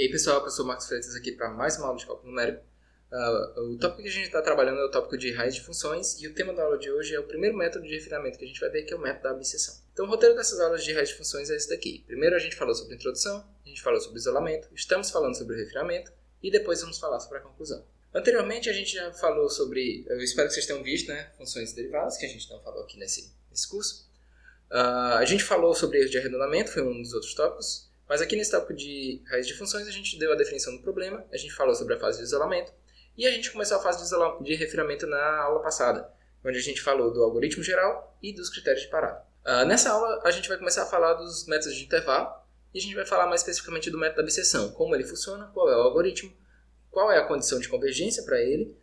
E aí pessoal, eu sou o Marcos Freitas aqui para mais uma aula de cálculo numérico. O tópico que a gente está trabalhando é o tópico de raiz de funções e o tema da aula de hoje é o primeiro método de refinamento que a gente vai ver, que é o método da abscissão. Então o roteiro dessas aulas de raiz de funções é esse daqui. Primeiro a gente falou sobre a introdução, a gente falou sobre isolamento, estamos falando sobre o refinamento e depois vamos falar sobre a conclusão. Anteriormente a gente já falou sobre, eu espero que vocês tenham visto, né, funções derivadas, que a gente não falou aqui nesse curso. A gente falou sobre erro de arredondamento, foi um dos outros tópicos. Mas aqui nesse tópico de raiz de funções a gente deu a definição do problema, a gente falou sobre a fase de isolamento e a gente começou a fase de refinamento na aula passada, onde a gente falou do algoritmo geral e dos critérios de parada. Nessa aula a gente vai começar a falar dos métodos de intervalo e a gente vai falar mais especificamente do método da abscissão, como ele funciona, qual é o algoritmo, qual é a condição de convergência para ele,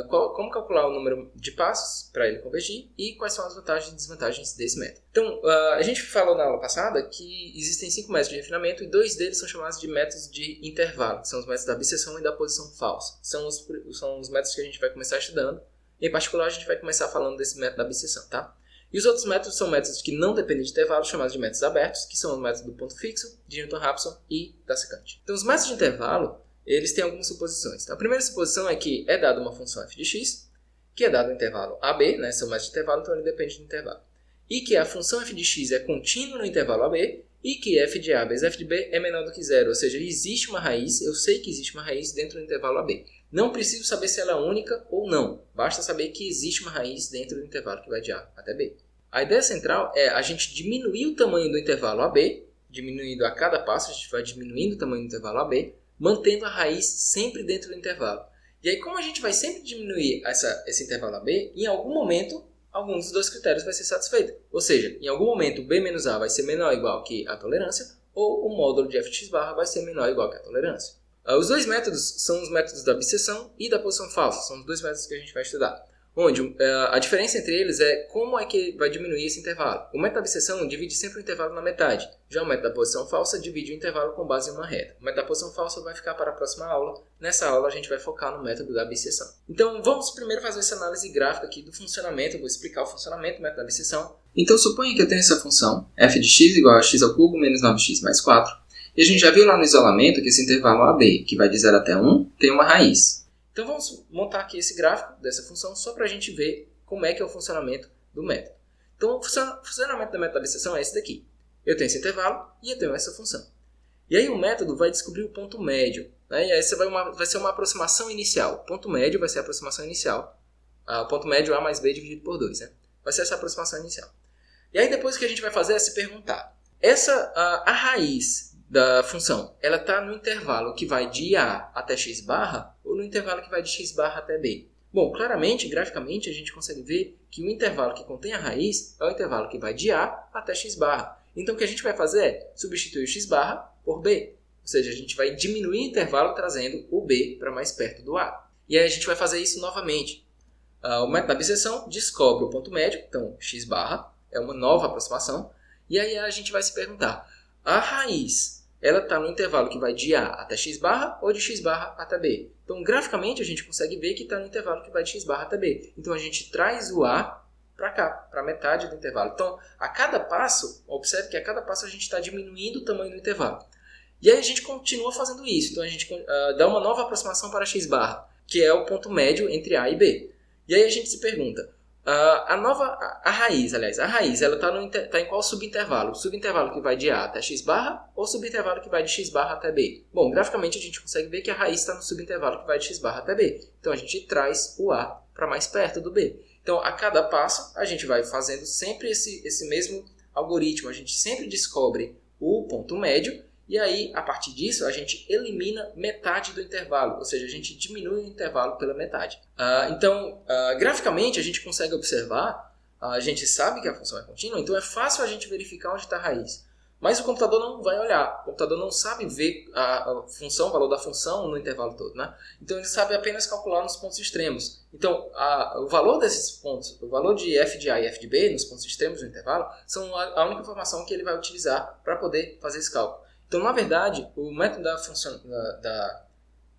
como calcular o número de passos para ele convergir e quais são as vantagens e desvantagens desse método. Então, a gente falou na aula passada que existem 5 métodos de refinamento e 2 deles são chamados de métodos de intervalo, que são os métodos da abscissão e da posição falsa. São os métodos que a gente vai começar estudando. Em particular, a gente vai começar falando desse método da abscissão, tá? E os outros métodos são métodos que não dependem de intervalos, chamados de métodos abertos, que são os métodos do ponto fixo, de Newton-Raphson e da secante. Então, os métodos de intervalo eles têm algumas suposições. A primeira suposição é que é dada uma função f de x, que é dado um intervalo AB, né, são métodos de intervalo, então ele depende do intervalo. E que a função f de x é contínua no intervalo AB, e que f de A vezes f de B é menor do que zero, ou seja, existe uma raiz, eu sei que existe uma raiz dentro do intervalo AB. Não preciso saber se ela é única ou não, basta saber que existe uma raiz dentro do intervalo que vai de A até B. A ideia central é a gente diminuir o tamanho do intervalo AB, diminuindo a cada passo, a gente vai diminuindo o tamanho do intervalo AB, mantendo a raiz sempre dentro do intervalo. E aí, como a gente vai sempre diminuir esse intervalo AB, em algum momento, algum dos dois critérios vai ser satisfeito. Ou seja, em algum momento, B menos A vai ser menor ou igual que a tolerância, ou o módulo de f de x barra vai ser menor ou igual que a tolerância. Os dois métodos são os métodos da abscissão e da posição falsa. São os dois métodos que a gente vai estudar. Onde a diferença entre eles é como é que vai diminuir esse intervalo. O método da abscissão divide sempre o intervalo na metade. Já o método da posição falsa divide o intervalo com base em uma reta. O método da posição falsa vai ficar para a próxima aula. Nessa aula a gente vai focar no método da abscissão. Então vamos primeiro fazer essa análise gráfica aqui do funcionamento. Eu vou explicar o funcionamento do método da abscissão. Então suponha que eu tenho essa função f de x igual a x ao cubo menos 9x mais 4. E a gente já viu lá no isolamento que esse intervalo AB, que vai de 0 até 1, tem uma raiz. Então vamos montar aqui esse gráfico dessa função só para a gente ver como é que é o funcionamento do método. Então o funcionamento do método da abscissão é esse daqui. Eu tenho esse intervalo e eu tenho essa função. E aí o método vai descobrir o ponto médio. Né? E aí vai ser uma aproximação inicial. O ponto médio vai ser a aproximação inicial. O ponto médio A mais B dividido por 2. Né? Vai ser essa aproximação inicial. E aí depois o que a gente vai fazer é se perguntar. A raiz da função, ela está no intervalo que vai de A até x barra ou no intervalo que vai de x barra até B? Bom, claramente, graficamente, a gente consegue ver que o intervalo que contém a raiz é o intervalo que vai de A até x barra. Então, o que a gente vai fazer é substituir o x barra por B. Ou seja, a gente vai diminuir o intervalo trazendo o B para mais perto do A. E aí a gente vai fazer isso novamente. O método da abscissão descobre o ponto médio, então x barra é uma nova aproximação. E aí a gente vai se perguntar, a raiz, ela está no intervalo que vai de A até x barra ou de x barra até B? Então, graficamente, a gente consegue ver que está no intervalo que vai de x barra até B. Então, a gente traz o A para cá, para a metade do intervalo. Então, a cada passo, observe que a cada passo a gente está diminuindo o tamanho do intervalo. E aí a gente continua fazendo isso. Então, a gente dá uma nova aproximação para x barra, que é o ponto médio entre A e B. E aí a gente se pergunta, a raiz, ela está em qual subintervalo? O subintervalo que vai de A até x barra ou o subintervalo que vai de x barra até B? Bom, graficamente a gente consegue ver que a raiz está no subintervalo que vai de x barra até B. Então a gente traz o A para mais perto do B. Então a cada passo a gente vai fazendo sempre esse mesmo algoritmo. A gente sempre descobre o ponto médio e aí, a partir disso, a gente elimina metade do intervalo, ou seja, a gente diminui o intervalo pela metade. Então, graficamente, a gente consegue observar, a gente sabe que a função é contínua, então é fácil a gente verificar onde está a raiz. Mas o computador não vai olhar, o computador não sabe ver o valor da função no intervalo todo, né? Então ele sabe apenas calcular nos pontos extremos. Então o valor desses pontos, o valor de f de A e f de B nos pontos extremos do intervalo, são a única informação que ele vai utilizar para poder fazer esse cálculo. Então, na verdade, o método da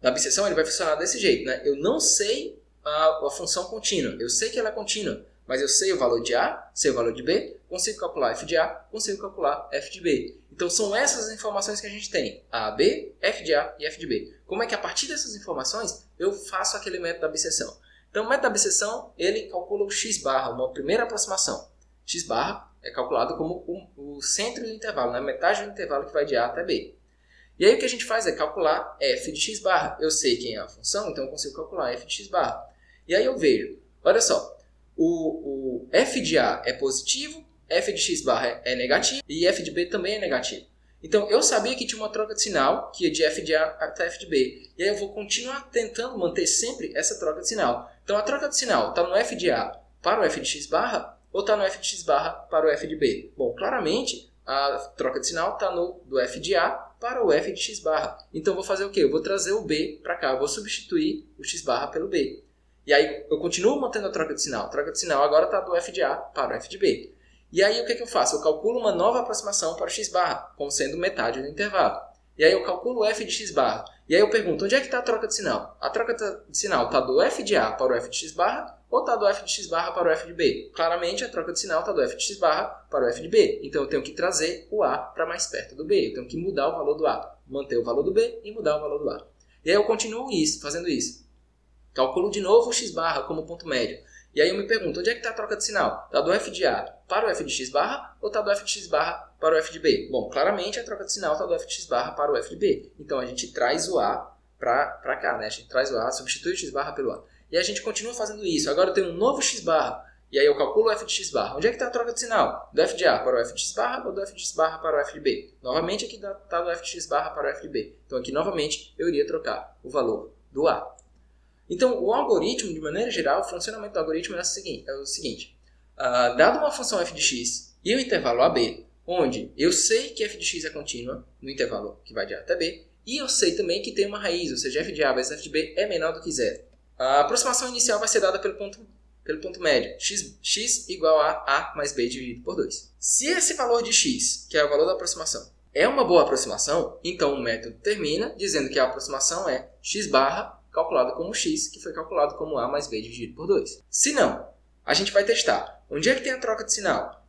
abscissão ele vai funcionar desse jeito. Né? Eu não sei a função contínua, eu sei que ela é contínua, Mas eu sei o valor de A, sei o valor de B, consigo calcular f de A, consigo calcular f de B. Então são essas as informações que a gente tem, A, B, f de A e f de B. Como é que a partir dessas informações eu faço aquele método da abscissão? Então o método da abscissão, ele calcula o x barra, uma primeira aproximação. X barra é calculado como o centro do intervalo, né? Metade do intervalo que vai de A até B. E aí o que a gente faz é calcular f de x barra. Eu sei quem é a função, então eu consigo calcular f de x barra. E aí eu vejo, olha só, o f de A é positivo, f de x barra é negativo e f de B também é negativo. Então eu sabia que tinha uma troca de sinal que ia de f de A até f de B. E aí eu vou continuar tentando manter sempre essa troca de sinal. Então a troca de sinal está no f de A para o f de x barra ou está no f de x barra para o f de B? Bom, claramente a troca de sinal está do f de A para o f de x barra. Então eu vou fazer o quê? Eu vou trazer o B para cá, eu vou substituir o x barra pelo B. E aí eu continuo mantendo a troca de sinal. A troca de sinal agora está do f de A para o f de B. E aí o que eu faço? Eu calculo uma nova aproximação para o x barra, como sendo metade do intervalo. E aí eu calculo o f de x barra. E aí eu pergunto, onde é que está a troca de sinal? A troca de sinal está do f de A para o f de x barra ou está do f de x barra para o f de B? Claramente a troca de sinal está do f de x barra para o f de B. Então eu tenho que trazer o A para mais perto do B. Eu tenho que mudar o valor do A. Manter o valor do B e mudar o valor do A. E aí eu continuo fazendo isso. Calculo de novo o x barra como ponto médio. E aí eu me pergunto, onde é que está a troca de sinal? Está do f de A para o f de x barra ou está do f de x barra para o f de B? Bom, claramente a troca de sinal está do f de x barra para o f de B. Então a gente traz o A para cá, né? A gente traz o A, substitui o x barra pelo A. E a gente continua fazendo isso. Agora eu tenho um novo x barra. E aí eu calculo o f de x barra. Onde é que está a troca de sinal? Do f de A para o f de x barra ou do f de x barra para o f de B? Novamente aqui está do f de x barra para o f de B. Então aqui novamente eu iria trocar o valor do A. Então, o algoritmo, de maneira geral, o funcionamento do algoritmo é o seguinte. Dado uma função f de x e o intervalo AB, onde eu sei que f de x é contínua no intervalo que vai de A até B, e eu sei também que tem uma raiz, ou seja, f de A vezes f de B é menor do que zero. A aproximação inicial vai ser dada pelo ponto médio, x igual a A mais B dividido por 2. Se esse valor de x, que é o valor da aproximação, é uma boa aproximação, então o método termina dizendo que a aproximação é x barra calculado como x, que foi calculado como A mais B dividido por 2. Se não, a gente vai testar onde é que tem a troca de sinal.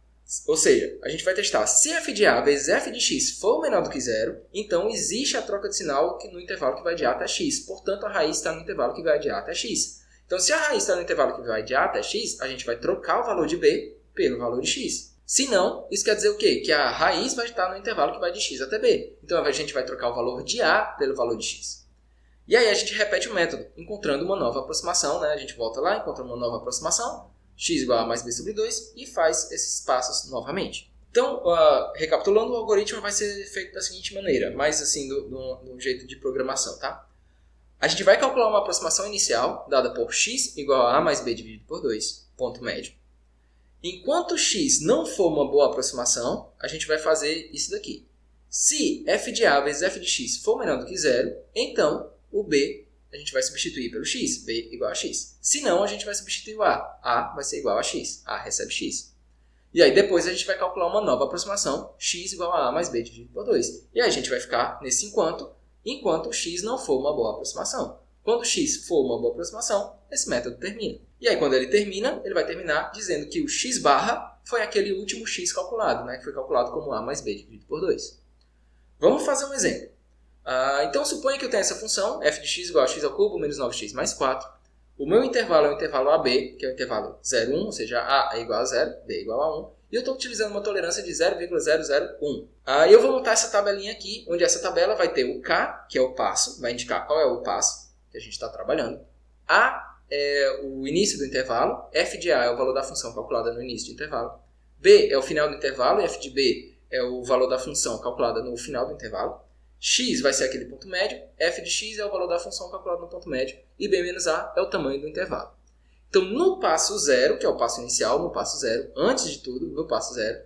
Ou seja, a gente vai testar se f de A vezes f de x for menor do que zero, então existe a troca de sinal no intervalo que vai de A até x. Portanto, a raiz está no intervalo que vai de A até x. Então, se a raiz está no intervalo que vai de A até x, a gente vai trocar o valor de B pelo valor de x. Se não, isso quer dizer o quê? Que a raiz vai estar no intervalo que vai de x até B. Então, a gente vai trocar o valor de A pelo valor de x. E aí a gente repete o método, encontrando uma nova aproximação, né? A gente volta lá, encontra uma nova aproximação, x igual a A mais B sobre 2, e faz esses passos novamente. Então, recapitulando, o algoritmo vai ser feito da seguinte maneira, mais assim, do jeito de programação, tá? A gente vai calcular uma aproximação inicial, dada por x igual a A mais B dividido por 2, ponto médio. Enquanto x não for uma boa aproximação, a gente vai fazer isso daqui. Se f de A vezes f de x for menor do que zero, então o B a gente vai substituir pelo x, B igual a x. Se não, a gente vai substituir o A vai ser igual a x, A recebe x. E aí depois a gente vai calcular uma nova aproximação, x igual a A mais B dividido por 2. E aí a gente vai ficar nesse enquanto x não for uma boa aproximação. Quando x for uma boa aproximação, esse método termina. E aí quando ele termina, ele vai terminar dizendo que o x barra foi aquele último x calculado, né, que foi calculado como A mais B dividido por 2. Vamos fazer um exemplo. Então suponha que eu tenho essa função, f de x igual a x ao cubo menos 9x mais 4. O meu intervalo é o intervalo AB, que é o intervalo 0, 1, ou seja, A é igual a 0, B é igual a 1. E eu estou utilizando uma tolerância de 0,001. E eu vou montar essa tabelinha aqui, onde essa tabela vai ter o K, que é o passo, vai indicar qual é o passo que a gente está trabalhando. A é o início do intervalo, f de A é o valor da função calculada no início do intervalo. B é o final do intervalo e f de B é o valor da função calculada no final do intervalo. X vai ser aquele ponto médio, f de x é o valor da função calculada no ponto médio, e b menos a é o tamanho do intervalo. Então, no passo zero, que é o passo inicial, no passo zero, antes de tudo, no passo zero,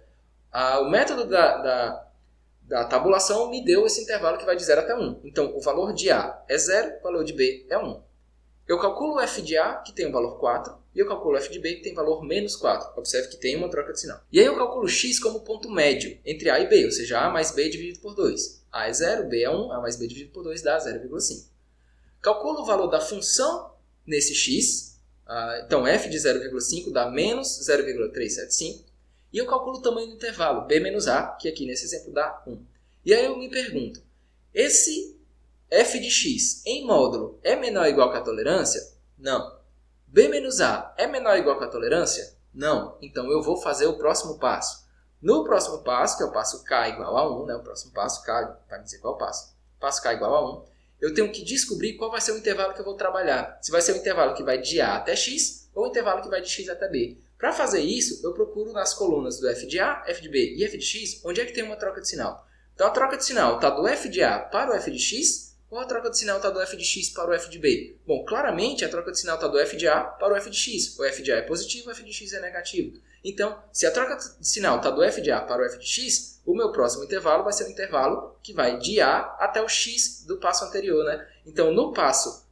o método da tabulação me deu esse intervalo que vai de 0 até 1. Então, o valor de A é 0, o valor de B é 1. Eu calculo o f de A, que tem o valor 4, e eu calculo o f de B, que tem valor menos 4. Observe que tem uma troca de sinal. E aí eu calculo x como ponto médio entre A e B, ou seja, A mais B dividido por 2. A é 0, B é 1, A mais B dividido por 2 dá 0,5. Calculo o valor da função nesse x, Então, f de 0,5 dá menos 0,375. E eu calculo o tamanho do intervalo, b menos a, que aqui nesse exemplo dá 1. E aí eu me pergunto, esse f de x em módulo é menor ou igual que a tolerância? Não. B menos A é menor ou igual que a tolerância? Não. Então eu vou fazer o próximo passo. No próximo passo, que é o passo K igual a 1, né? O próximo passo, K vai me dizer qual passo. Passo K igual a 1. Eu tenho que descobrir qual vai ser o intervalo que eu vou trabalhar. Se vai ser o intervalo que vai de A até X ou o intervalo que vai de X até B. Para fazer isso, eu procuro nas colunas do f de A, f de B e f de X, onde é que tem uma troca de sinal. Então a troca de sinal está do f de A para o f de X, ou a troca de sinal está do f de x para o f de b? Bom, claramente a troca de sinal está do f de a para o f de x. O f de a é positivo, o f de x é negativo. Então, se a troca de sinal está do f de a para o f de x, o meu próximo intervalo vai ser o intervalo que vai de a até o x do passo anterior, né? Então, no passo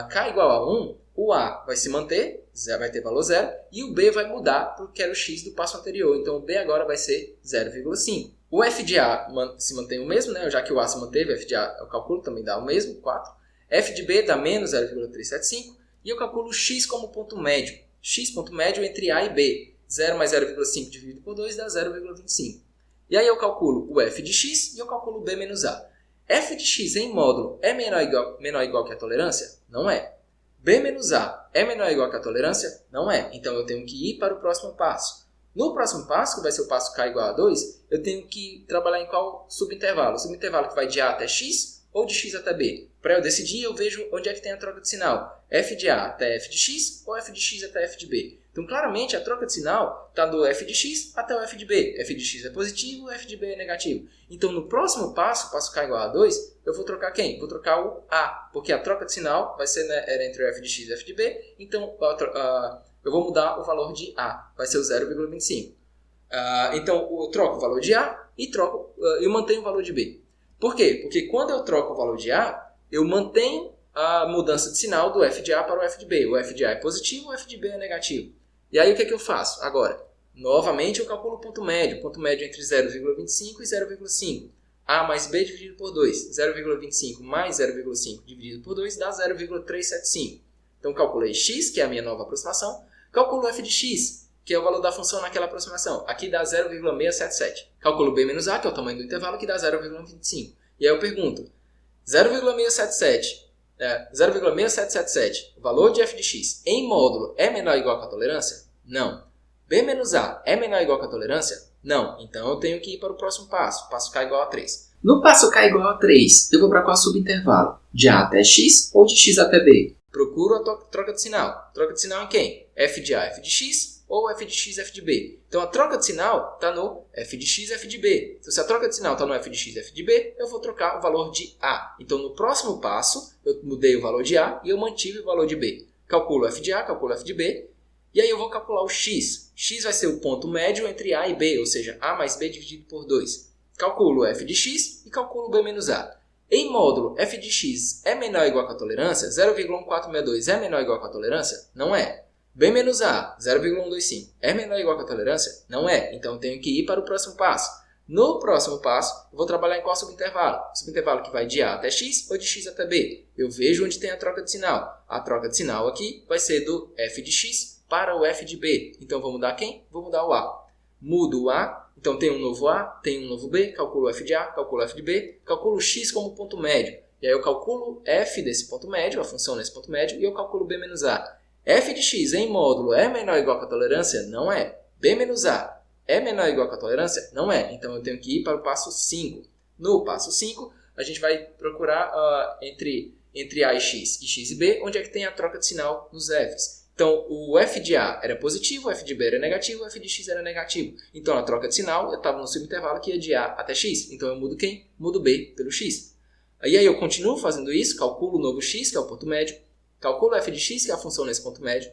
k igual a 1, o a vai se manter, vai ter valor 0, e o b vai mudar porque era o x do passo anterior. Então, o b agora vai ser 0,5. O f de A se mantém o mesmo, né? Já que o A se manteve, o f de A eu calculo também dá o mesmo, 4. F de B dá menos 0,375 e eu calculo o x como ponto médio. X ponto médio entre A e B. 0 mais 0,5 dividido por 2 dá 0,25. E aí eu calculo o f de x e eu calculo o B menos A. F de x em módulo é menor ou igual que a tolerância? Não é. B menos A é menor ou igual que a tolerância? Não é. Então eu tenho que ir para o próximo passo. No próximo passo, que vai ser o passo K igual a 2, eu tenho que trabalhar em qual subintervalo? O subintervalo que vai de A até X ou de X até B? Para eu decidir, eu vejo onde é que tem a troca de sinal. F de A até F de X ou F de X até F de B? Então, claramente, a troca de sinal está do F de X até o F de B. F de X é positivo, F de B é negativo. Então, no próximo passo, passo K igual a 2, eu vou trocar quem? Vou trocar o A, porque a troca de sinal vai ser, né, era entre o F de X e o F de B. Então, eu vou mudar o valor de A, vai ser o 0,25. Então, eu troco o valor de A e eu mantenho o valor de B. Por quê? Porque quando eu troco o valor de A, eu mantenho a mudança de sinal do f de A para o f de B. O f de A é positivo, o f de B é negativo. E aí o que é que eu faço? Agora, novamente eu calculo o ponto médio entre 0,25 e 0,5. A mais B dividido por 2. 0,25 mais 0,5 dividido por 2 dá 0,375. Então, calculei x, que é a minha nova aproximação. Calculo f de x, que é o valor da função naquela aproximação. Aqui dá 0,677. Calculo b menos a, que é o tamanho do intervalo, que dá 0,25. E aí eu pergunto, 0,6777, o valor de f de x em módulo é menor ou igual que a tolerância? Não. B menos a é menor ou igual que a tolerância? Não. Então eu tenho que ir para o próximo passo, passo k igual a 3. No passo k igual a 3, eu vou para qual subintervalo? De a até x ou de x até b? Procuro a troca de sinal. Troca de sinal em quem? F de A, F de X ou F de X, F de B. Então a troca de sinal está no F de X, F de B. Então se a troca de sinal está no F de X, F de B, eu vou trocar o valor de A. Então no próximo passo, eu mudei o valor de A e eu mantive o valor de B. Calculo F de A, calculo F de B. E aí eu vou calcular o X. X vai ser o ponto médio entre A e B, ou seja, A mais B dividido por 2. Calculo F de X e calculo B menos A. Em módulo, f de x é menor ou igual que a tolerância? 0,1462 é menor ou igual que a tolerância? Não é. B menos A, 0,125, é menor ou igual que a tolerância? Não é. Então, eu tenho que ir para o próximo passo. No próximo passo, eu vou trabalhar em qual subintervalo? Subintervalo que vai de A até X ou de X até B? Eu vejo onde tem a troca de sinal. A troca de sinal aqui vai ser do f de x para o f de B. Então, vou mudar quem? Vou mudar o A. Mudo o A. Então, tem um novo A, tem um novo B, calculo f de A, calculo f de B, calculo x como ponto médio. E aí eu calculo f desse ponto médio, a função nesse ponto médio, e eu calculo b menos A. F de x em módulo é menor ou igual que a tolerância? Não é. B menos A é menor ou igual que a tolerância? Não é. Então, eu tenho que ir para o passo 5. No passo 5, a gente vai procurar entre A e x e B, onde é que tem a troca de sinal nos f's. Então, o f de A era positivo, o f de B era negativo, o f de x era negativo. Então, a troca de sinal, eu estava no subintervalo que ia de A até x. Então, eu mudo quem? Mudo B pelo x. E aí, eu continuo fazendo isso, calculo o novo x, que é o ponto médio, calculo f de x, que é a função nesse ponto médio,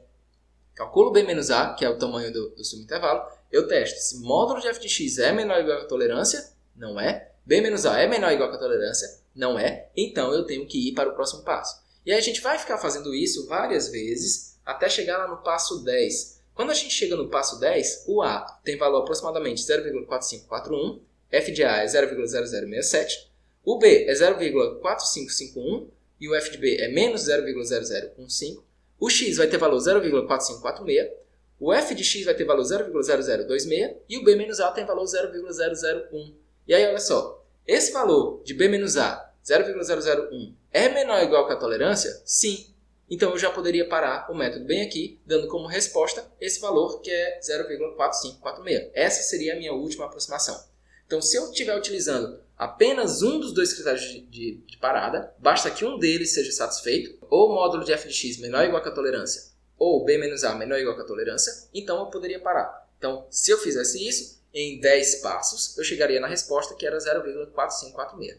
calculo B menos A, que é o tamanho do subintervalo, eu testo se o módulo de f de x é menor ou igual que a tolerância, não é. B menos A é menor ou igual que a tolerância, não é. Então, eu tenho que ir para o próximo passo. E aí, a gente vai ficar fazendo isso várias vezes, até chegar lá no passo 10. Quando a gente chega no passo 10, o A tem valor aproximadamente 0,4541, f de A é 0,0067, o B é 0,4551 e o f de B é menos 0,0015, o x vai ter valor 0,4546, o f de x vai ter valor 0,0026 e o b menos a tem valor 0,001. E aí, olha só, esse valor de b menos a, 0,001, é menor ou igual que a tolerância? Sim. Então, eu já poderia parar o método bem aqui, dando como resposta esse valor que é 0,4546. Essa seria a minha última aproximação. Então, se eu estiver utilizando apenas um dos dois critérios de parada, basta que um deles seja satisfeito, ou o módulo de f de x menor ou igual que a tolerância, ou b menos a menor ou igual que a tolerância, então eu poderia parar. Então, se eu fizesse isso, em 10 passos, eu chegaria na resposta que era 0,4546.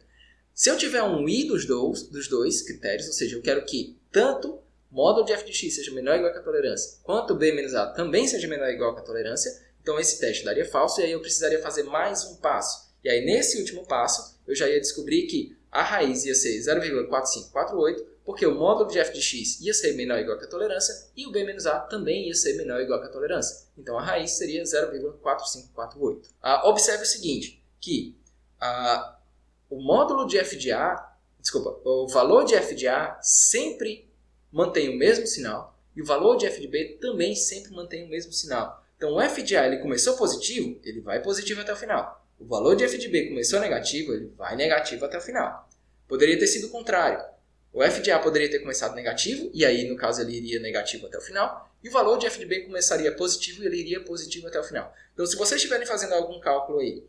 Se eu tiver um i dos dois critérios, ou seja, eu quero que tanto o módulo de f de x seja menor ou igual que a tolerância, quanto b menos a também seja menor ou igual que a tolerância, então esse teste daria falso e aí eu precisaria fazer mais um passo. E aí nesse último passo, eu já ia descobrir que a raiz ia ser 0,4548, porque o módulo de f de x ia ser menor ou igual que a tolerância e o b menos a também ia ser menor ou igual que a tolerância. Então a raiz seria 0,4548. Observe o seguinte, que o módulo de f de a, o valor de f de a sempre mantém o mesmo sinal e o valor de f de b também sempre mantém o mesmo sinal. Então, o f de a ele começou positivo, ele vai positivo até o final. O valor de f de b começou negativo, ele vai negativo até o final. Poderia ter sido o contrário. O f de a poderia ter começado negativo, e aí, no caso, ele iria negativo até o final. E o valor de f de b começaria positivo, e ele iria positivo até o final. Então, se vocês estiverem fazendo algum cálculo aí,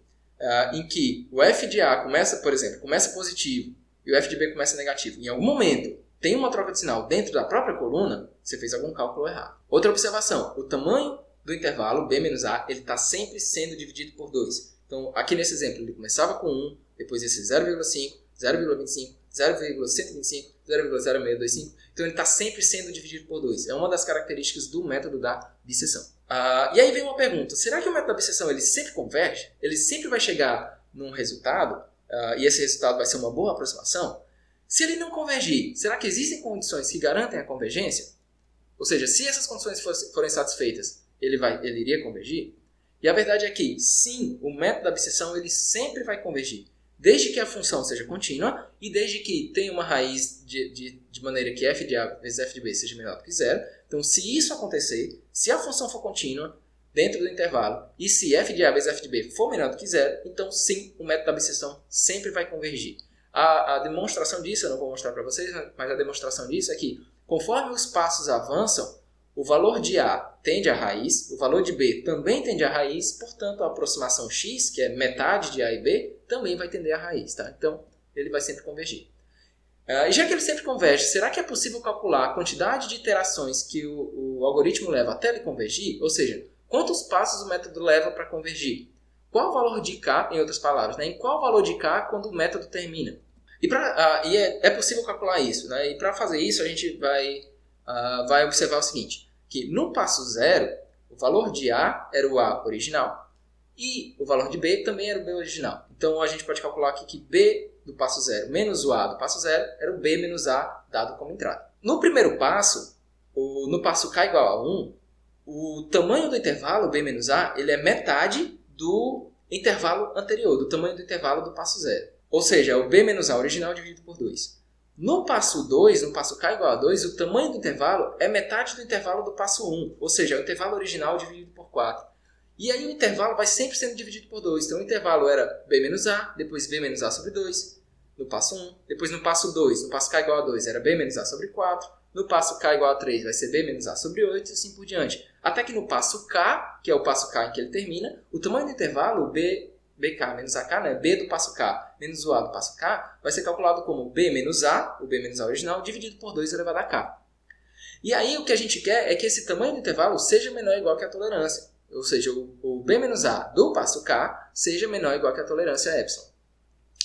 em que o f de a começa, por exemplo, começa positivo, e o f de b começa negativo, em algum momento tem uma troca de sinal dentro da própria coluna, você fez algum cálculo errado. Outra observação, o tamanho do intervalo b menos a, ele está sempre sendo dividido por 2. Então, aqui nesse exemplo, ele começava com 1, depois ia ser 0,5, 0,25, 0,125, 0,0625. Então, ele está sempre sendo dividido por 2. É uma das características do método da bisseção. E aí vem uma pergunta, será que o método da bisseção ele sempre converge? Ele sempre vai chegar num resultado, e esse resultado vai ser uma boa aproximação? Se ele não convergir, será que existem condições que garantem a convergência? Ou seja, se essas condições forem satisfeitas, ele iria convergir? E a verdade é que, sim, o método da bisseção ele sempre vai convergir, desde que a função seja contínua e desde que tenha uma raiz de maneira que f de a vezes f de b seja menor do que zero. Então, se isso acontecer, se a função for contínua dentro do intervalo e se f de a vezes f de b for menor do que zero, então sim, o método da bisseção sempre vai convergir. A demonstração disso, eu não vou mostrar para vocês, mas a demonstração disso é que, conforme os passos avançam, o valor de A tende à raiz, o valor de B também tende à raiz, portanto, a aproximação x, que é metade de A e B, também vai tender à raiz. Tá? Então, ele vai sempre convergir. E já que ele sempre converge, será que é possível calcular a quantidade de iterações que o algoritmo leva até ele convergir? Ou seja, quantos passos o método leva para convergir? Qual o valor de K, em outras palavras, né? Em qual o valor de K quando o método termina? E é possível calcular isso. Né? E para fazer isso, a gente vai observar o seguinte, que no passo 0, o valor de A era o A original e o valor de B também era o B original. Então, a gente pode calcular aqui que B do passo 0 menos o A do passo 0 era o B menos A dado como entrada. No primeiro passo, no passo K igual a 1, o tamanho do intervalo, B menos A, ele é metade do intervalo anterior, do tamanho do intervalo do passo 0. Ou seja, é o B menos A original dividido por 2. No passo 2, no passo K igual a 2, o tamanho do intervalo é metade do intervalo do passo 1, ou seja, é o intervalo original dividido por 4. E aí o intervalo vai sempre sendo dividido por 2. Então o intervalo era B menos A, depois B menos A sobre 2, no passo 1. Depois no passo 2, no passo K igual a 2, era B menos A sobre 4. No passo K igual a 3, vai ser B menos A sobre 8 e assim por diante. Até que no passo K, que é o passo K em que ele termina, o tamanho do intervalo, BK menos AK, né? B do passo K menos o A do passo K, vai ser calculado como B menos A, o B menos A original, dividido por 2 elevado a K. E aí o que a gente quer é que esse tamanho do intervalo seja menor ou igual que a tolerância. Ou seja, o B menos A do passo K seja menor ou igual que a tolerância epsilon.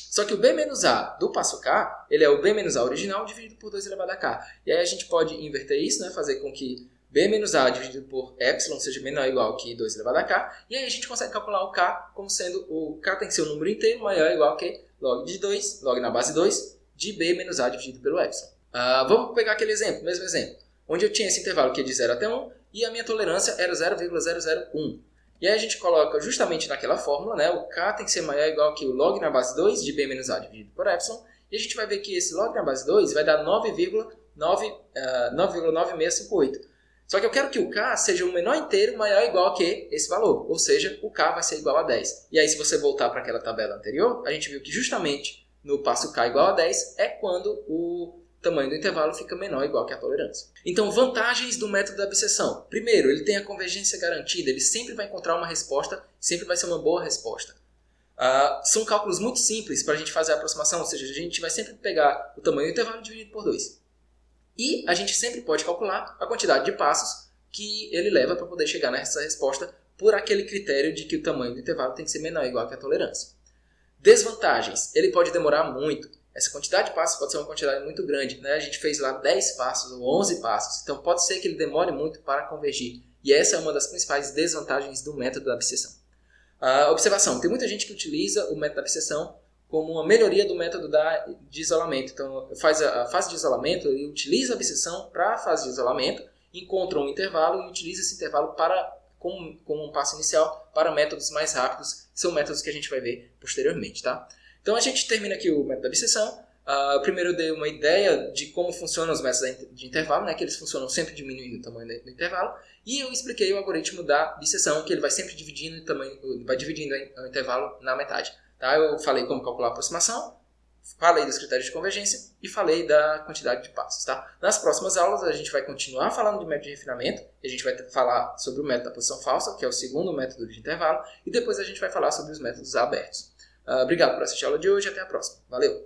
Só que o B menos A do passo K, ele é o B menos A original dividido por 2 elevado a K. E aí a gente pode inverter isso, né? Fazer com que B menos A dividido por epsilon seja menor ou igual que 2 elevado a K. E aí a gente consegue calcular o K como sendo o K tem que ser um número inteiro maior ou igual que log de 2, log na base 2, de B menos A dividido pelo epsilon. Vamos pegar aquele exemplo, mesmo exemplo, onde eu tinha esse intervalo que é de 0 até 1 e a minha tolerância era 0,001. E aí a gente coloca justamente naquela fórmula, né, o K tem que ser maior ou igual que o log na base 2 de B menos A dividido por epsilon. E a gente vai ver que esse log na base 2 vai dar 9,9 9,9658. Só que eu quero que o K seja o menor inteiro maior ou igual que esse valor. Ou seja, o K vai ser igual a 10. E aí, se você voltar para aquela tabela anterior, a gente viu que justamente no passo K igual a 10 é quando o tamanho do intervalo fica menor ou igual que a tolerância. Então, vantagens do método da abscissão. Primeiro, ele tem a convergência garantida. Ele sempre vai encontrar uma resposta, sempre vai ser uma boa resposta. São cálculos muito simples para a gente fazer a aproximação, ou seja, a gente vai sempre pegar o tamanho do intervalo dividido por 2. E a gente sempre pode calcular a quantidade de passos que ele leva para poder chegar nessa resposta por aquele critério de que o tamanho do intervalo tem que ser menor ou igual que a tolerância. Desvantagens. Ele pode demorar muito. Essa quantidade de passos pode ser uma quantidade muito grande. Né? A gente fez lá 10 passos ou 11 passos. Então pode ser que ele demore muito para convergir. E essa é uma das principais desvantagens do método da abscissão. Observação. Tem muita gente que utiliza o método da abscissão como uma melhoria do método de isolamento. Então, faz a fase de isolamento e utiliza a abscissão para a fase de isolamento, encontra um intervalo e utiliza esse intervalo como um passo inicial para métodos mais rápidos, que são métodos que a gente vai ver posteriormente. Tá? Então, a gente termina aqui o método da abscissão. Primeiro eu dei uma ideia de como funcionam os métodos de intervalo, né, que eles funcionam sempre diminuindo o tamanho do intervalo, e eu expliquei o algoritmo da abscissão, que ele vai sempre dividindo o intervalo na metade. Tá? Eu falei como calcular a aproximação, falei dos critérios de convergência e falei da quantidade de passos. Tá? Nas próximas aulas a gente vai continuar falando de método de refinamento, e a gente vai falar sobre o método da posição falsa, que é o segundo método de intervalo, e depois a gente vai falar sobre os métodos abertos. Obrigado por assistir a aula de hoje e até a próxima. Valeu!